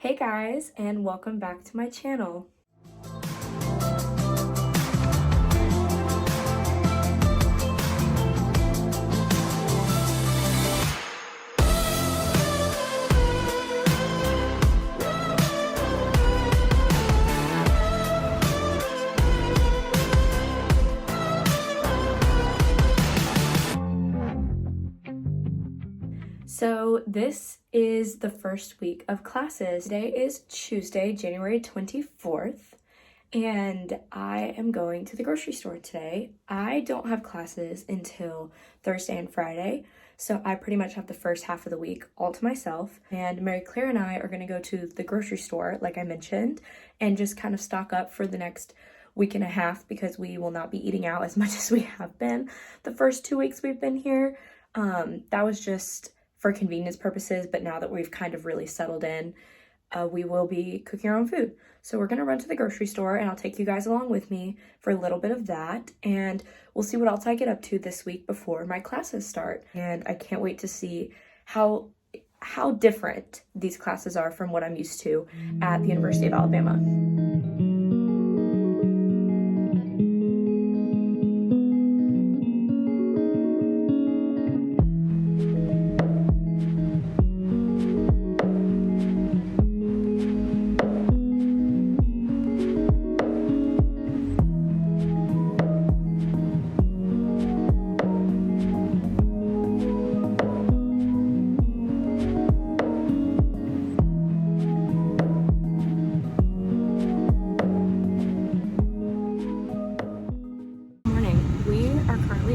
Hey guys, and welcome back to my channel. So this is the first week of classes. Today is Tuesday, January 24th, and I am going to the grocery store today. I don't have classes until Thursday and Friday, so I pretty much have the first half of the week all to myself. And Mary Claire and I are gonna go to the grocery store, like I mentioned, and just kind of stock up for the next week and a half because we will not be eating out as much as we have been the first 2 weeks we've been here. That was just for convenience purposes, but now that we've kind of really settled in, we will be cooking our own food. So we're gonna run to the grocery store and I'll take you guys along with me for a little bit of that, and we'll see what else I get up to this week before my classes start. And I can't wait to see how different these classes are from what I'm used to at the University of Alabama.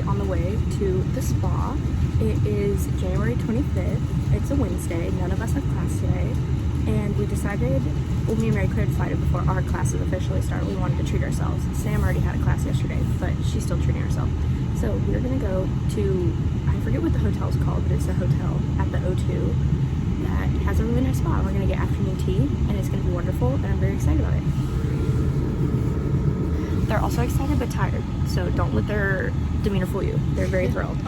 On the way to the spa. It is January 25th. It's a Wednesday. None of us have class today. And we decided, well, me and Mary Claire decided before our classes officially start, we wanted to treat ourselves. Sam already had a class yesterday, but she's still treating herself. So we're gonna go to, I forget what the hotel's called, but it's a hotel at the O2 that has a really nice spa. We're gonna get afternoon tea and it's gonna be wonderful, and I'm very excited about it. They're also excited but tired, so don't let their demeanor fool you. They're very thrilled.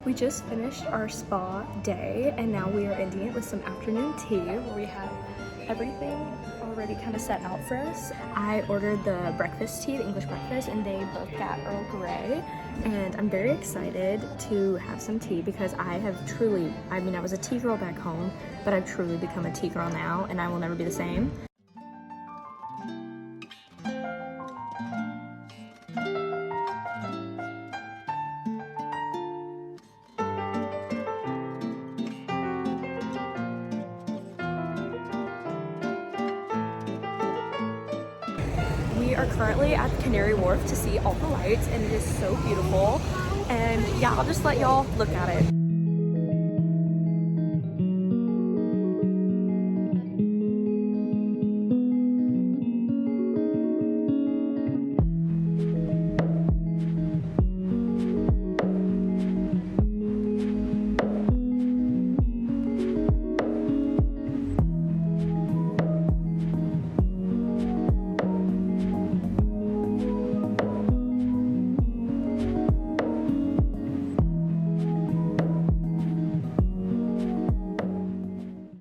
We just finished our spa day and now we are ending it with some afternoon tea where we have everything already kind of set out for us. I ordered the breakfast tea, the English breakfast, and they both got Earl Grey, and I'm very excited to have some tea because I have truly, I was a tea girl back home, but I've truly become a tea girl now and I will never be the same. We are currently at the Canary Wharf to see all the lights, and it is so beautiful. And yeah, I'll just let y'all look at it.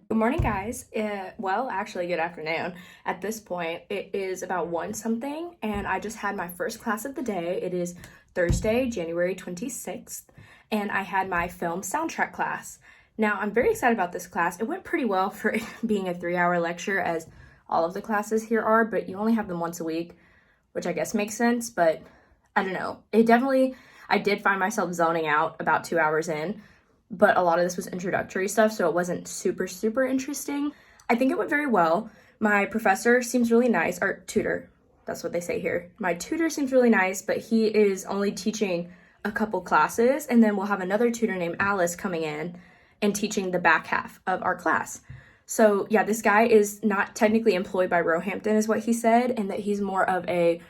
Good morning, guys. Well, actually, good afternoon. At this point, it is about 1 something, and I just had my first class of the day. It is Thursday, January 26th, and I had my film soundtrack class. Now, I'm very excited about this class. It went pretty well for it being a 3-hour lecture, as all of the classes here are, but you only have them once a week, which I guess makes sense, but I don't know. I did find myself zoning out about 2 hours in, but a lot of this was introductory stuff, so it wasn't super interesting. I think it went very well. My professor seems really nice, or tutor, that's what they say here. My tutor seems really nice, but he is only teaching a couple classes, and then we'll have another tutor named Alice coming in and teaching the back half of our class. So yeah, this guy is not technically employed by Roehampton is what he said, and that he's more of a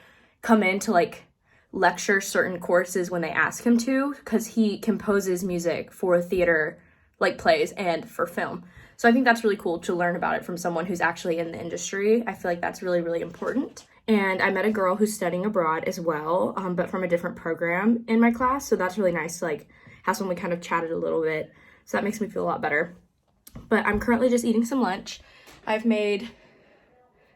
come in to like lecture certain courses when they ask him to, because he composes music for theater, like plays, and for film. So I think that's really cool to learn about it from someone who's actually in the industry. I feel like that's really, really important. And I met a girl who's studying abroad as well, but from a different program in my class. So that's really nice to like have someone we kind of chatted a little bit. So that makes me feel a lot better. But I'm currently just eating some lunch. I've made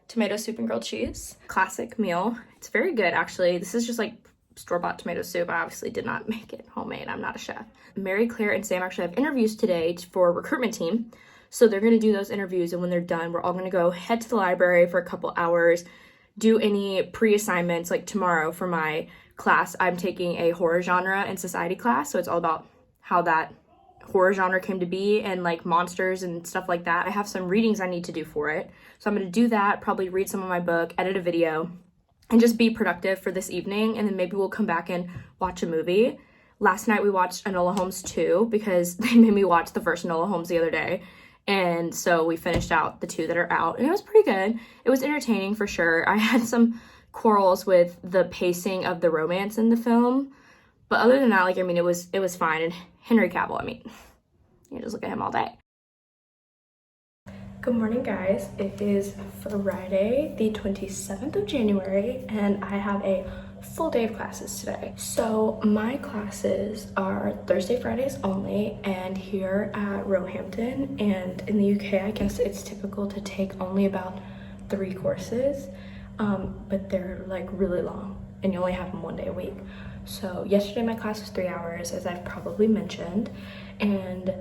tomato soup and grilled cheese. Classic meal. It's very good, actually. This is just like store-bought tomato soup. I obviously did not make it homemade. I'm not a chef. Mary, Claire, and Sam actually have interviews today for a recruitment team. So they're going to do those interviews, and when they're done, we're all going to go head to the library for a couple hours, do any pre-assignments. Like tomorrow for my class, I'm taking a horror genre and society class. So it's all about how that horror genre came to be and like monsters and stuff like that. I have some readings I need to do for it. So I'm going to do that, probably read some of my book, edit a video, and just be productive for this evening. And then maybe we'll come back and watch a movie. Last night we watched Enola Holmes 2 because they made me watch the first Enola Holmes the other day. And so we finished out the 2 that are out, and it was pretty good. It was entertaining for sure. I had some quarrels with the pacing of the romance in the film, but other than that, like, I mean, it was fine. And Henry Cavill, I mean, you just look at him all day. Good morning, guys. It is Friday, the 27th of January, and I have a full day of classes today. So my classes are Thursday, Fridays only, and here at Roehampton and in the UK, I guess it's typical to take only about 3 courses, but they're like really long, and you only have them 1 day a week. So yesterday my class was 3 hours, as I've probably mentioned, and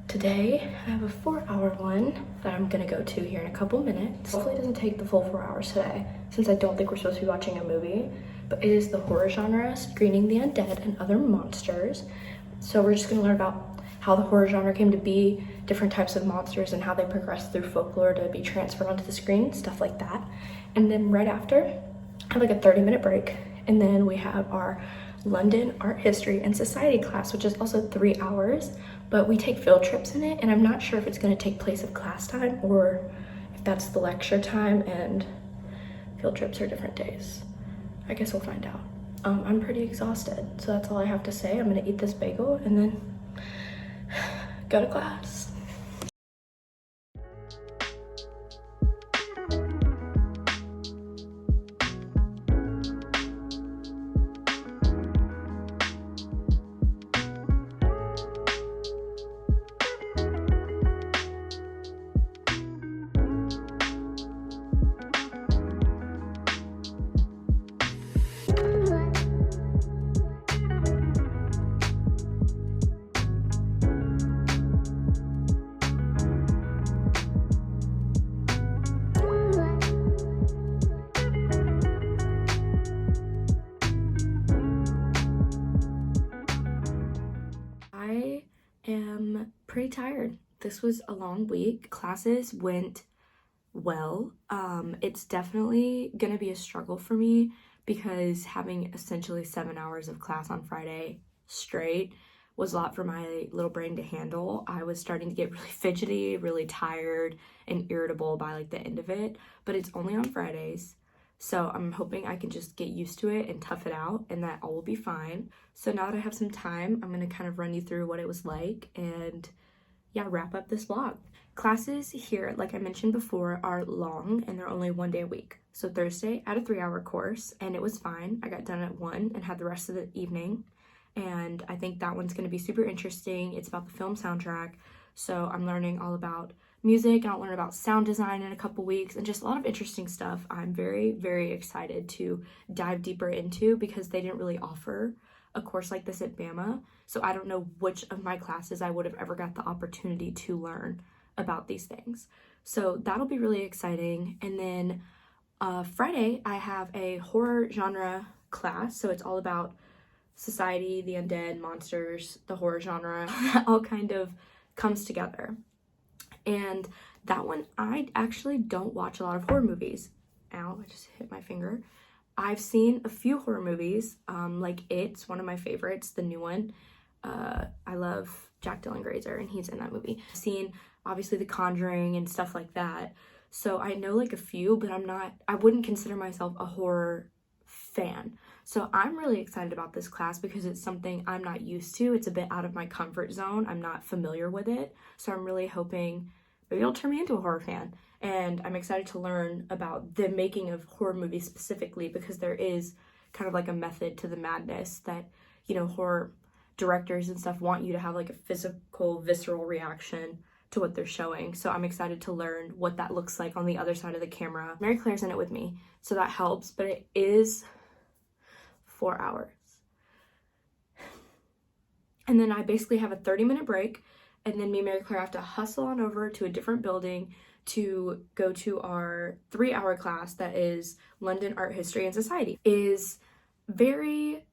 today I have a 4-hour one that I'm gonna go to here in a couple minutes. Hopefully it doesn't take the full 4 hours today, since I don't think we're supposed to be watching a movie, but it is the horror genre, screening the undead and other monsters. So we're just gonna learn about how the horror genre came to be, different types of monsters, and how they progress through folklore to be transferred onto the screen, stuff like that. And then right after, I have like a 30-minute break, and then we have our London Art History and Society class, which is also 3 hours, but we take field trips in it, and I'm not sure if it's going to take place of class time or if that's the lecture time, and field trips are different days. I guess we'll find out. I'm pretty exhausted, so that's all I have to say. I'm going to eat this bagel and then go to class. I am pretty tired. This was a long week. Classes went well. It's definitely gonna be a struggle for me because having essentially 7 hours of class on Friday straight was a lot for my little brain to handle. I was starting to get really fidgety, really tired, and irritable by like the end of it, but it's only on Fridays. So I'm hoping I can just get used to it and tough it out, and that all will be fine. So now that I have some time, I'm gonna kind of run you through what it was like and yeah, wrap up this vlog. Classes here, like I mentioned before, are long and they're only 1 day a week. So Thursday, I had a 3-hour course and it was fine. I got done at 1 and had the rest of the evening. And I think that one's gonna be super interesting. It's about the film soundtrack. So I'm learning all about music. I'll learn about sound design in a couple weeks and just a lot of interesting stuff I'm very, very excited to dive deeper into because they didn't really offer a course like this at Bama. So I don't know which of my classes I would have ever got the opportunity to learn about these things. So that'll be really exciting. And then Friday, I have a horror genre class. So it's all about society, the undead, monsters, the horror genre, that all kind of comes together. And that one, I actually don't watch a lot of horror movies. Ow, I just hit my finger. I've seen a few horror movies, like It's one of my favorites, the new one. I love Jack Dylan Grazer, and he's in that movie. I've seen obviously The Conjuring and stuff like that. So I know like a few, but I wouldn't consider myself a horror fan. So I'm really excited about this class because it's something I'm not used to. It's a bit out of my comfort zone. I'm not familiar with it. So I'm really hoping maybe it'll turn me into a horror fan. And I'm excited to learn about the making of horror movies specifically, because there is kind of like a method to the madness that, you know, horror directors and stuff want you to have like a physical, visceral reaction to what they're showing. So I'm excited to learn what that looks like on the other side of the camera. Mary Claire's in it with me, so that helps, but it is 4 hours. And then I basically have a 30-minute break, and then me and Mary Claire have to hustle on over to a different building to go to our 3-hour class that is London Art History and Society. It is very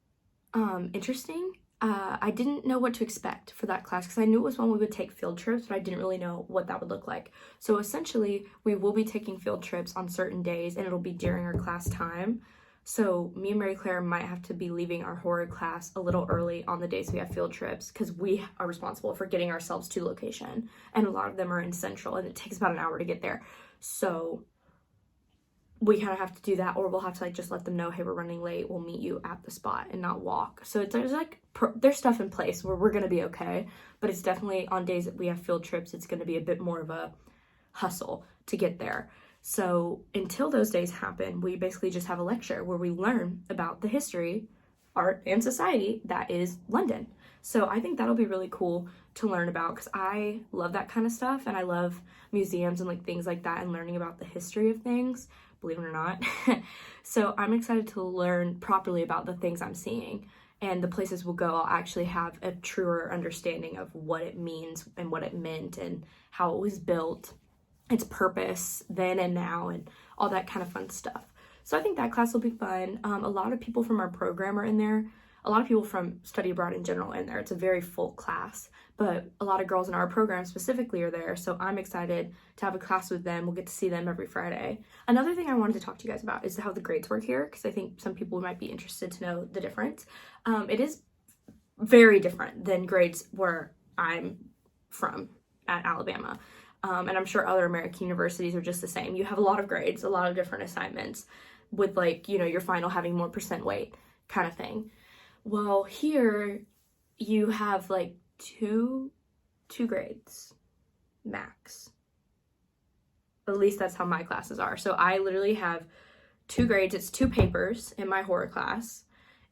interesting. I didn't know what to expect for that class because I knew it was one we would take field trips, but I didn't really know what that would look like. So essentially, we will be taking field trips on certain days, and it'll be during our class time. So me and Mary Claire might have to be leaving our horror class a little early on the days we have field trips because we are responsible for getting ourselves to location. And a lot of them are in Central, and it takes about an hour to get there. So we kind of have to do that, or we'll have to like just let them know, hey, we're running late, we'll meet you at the spot and not walk. So there's stuff in place where we're gonna be okay, but it's definitely on days that we have field trips, it's gonna be a bit more of a hustle to get there. So until those days happen, we basically just have a lecture where we learn about the history, art, and society that is London. So I think that'll be really cool to learn about because I love that kind of stuff, and I love museums and like things like that and learning about the history of things, believe it or not. So I'm excited to learn properly about the things I'm seeing, and the places we'll go, I'll actually have a truer understanding of what it means and what it meant and how it was built, its purpose then and now, and all that kind of fun stuff. So I think that class will be fun. A lot of people from our program are in there. A lot of people from study abroad in general are in there. It's a very full class, but a lot of girls in our program specifically are there. So I'm excited to have a class with them. We'll get to see them every Friday. Another thing I wanted to talk to you guys about is how the grades work here, because I think some people might be interested to know the difference. It is very different than grades where I'm from at Alabama. And I'm sure other American universities are just the same. You have a lot of grades, a lot of different assignments with like, you know, your final having more percent weight kind of thing. Well, here you have like two grades max. At least that's how my classes are. So I literally have 2 grades. It's 2 papers in my horror class.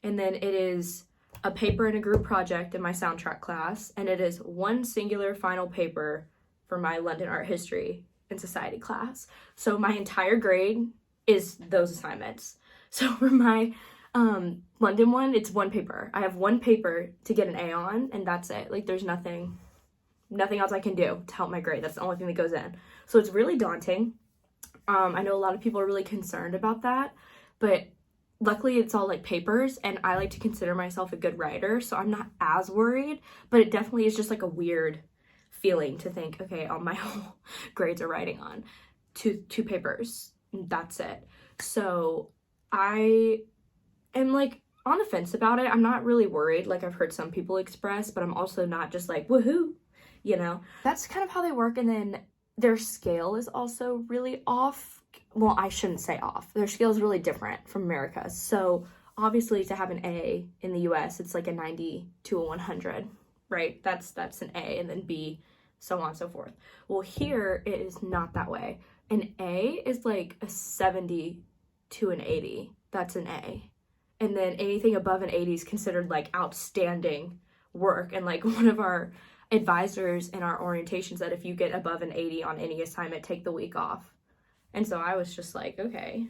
And then it is a paper and a group project in my soundtrack class. And it is 1 singular final paper for my London Art History and Society class. So my entire grade is those assignments. So for my London one, it's 1 paper. I have 1 paper to get an A on, and that's it. Like there's nothing else I can do to help my grade. That's the only thing that goes in. So it's really daunting. I know a lot of people are really concerned about that, but luckily it's all like papers, and I like to consider myself a good writer, so I'm not as worried, but it definitely is just like a weird feeling to think, okay, all my whole grades are writing on 2 papers. That's it. So I am like on the fence about it. I'm not really worried like I've heard some people express, but I'm also not just like woohoo, you know. That's kind of how they work. And then their scale is also really off. Well, I shouldn't say off. Their scale is really different from America's. So obviously to have an A in the US, it's like a 90 to a 100, right? That's an A, and then B, so on and so forth. Well, here it is not that way. An A is like a 70 to an 80. That's an A. And then anything above an 80 is considered like outstanding work. And like one of our advisors in our orientation said, if you get above an 80 on any assignment, take the week off. And so I was just like, okay,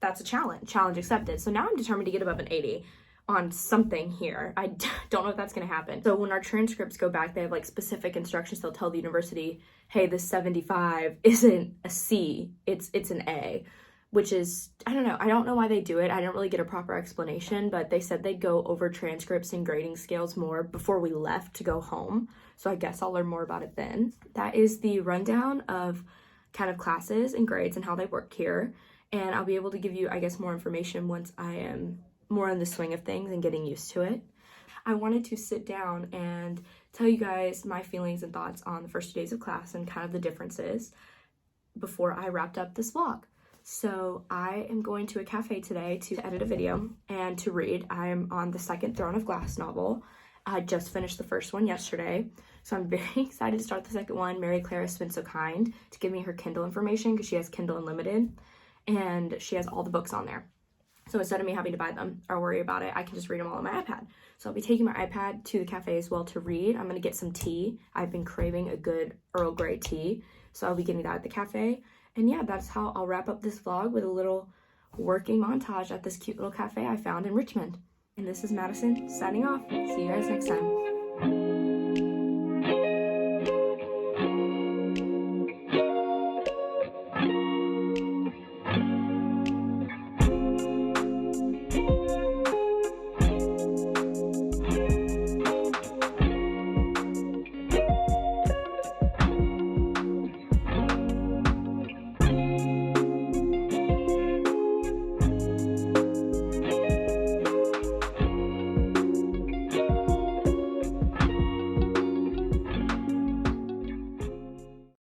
that's a challenge accepted. So now I'm determined to get above an 80 on something here. I don't know if that's going to happen. So when our transcripts go back, they have like specific instructions. They'll tell the university, hey, this 75 isn't a C, it's an A, which is, I don't know why they do it. I didn't really get a proper explanation, but they said they'd go over transcripts and grading scales more before we left to go home. So I guess I'll learn more about it then. That is the rundown of kind of classes and grades and how they work here. And I'll be able to give you, I guess, more information once I am more in the swing of things and getting used to it. I wanted to sit down and tell you guys my feelings and thoughts on the first 2 days of class and kind of the differences before I wrapped up this vlog. So I am going to a cafe today to edit a video and to read. I am on the second Throne of Glass novel. I just finished the first one yesterday, so I'm very excited to start the second one. Mary Claire has been so kind to give me her Kindle information because she has Kindle Unlimited, and she has all the books on there. So instead of me having to buy them or worry about it, I can just read them all on my iPad. So I'll be taking my iPad to the cafe as well to read. I'm going to get some tea. I've been craving a good Earl Grey tea, so I'll be getting that at the cafe. And yeah, that's how I'll wrap up this vlog, with a little working montage at this cute little cafe I found in Richmond. And this is Madison signing off. See you guys next time.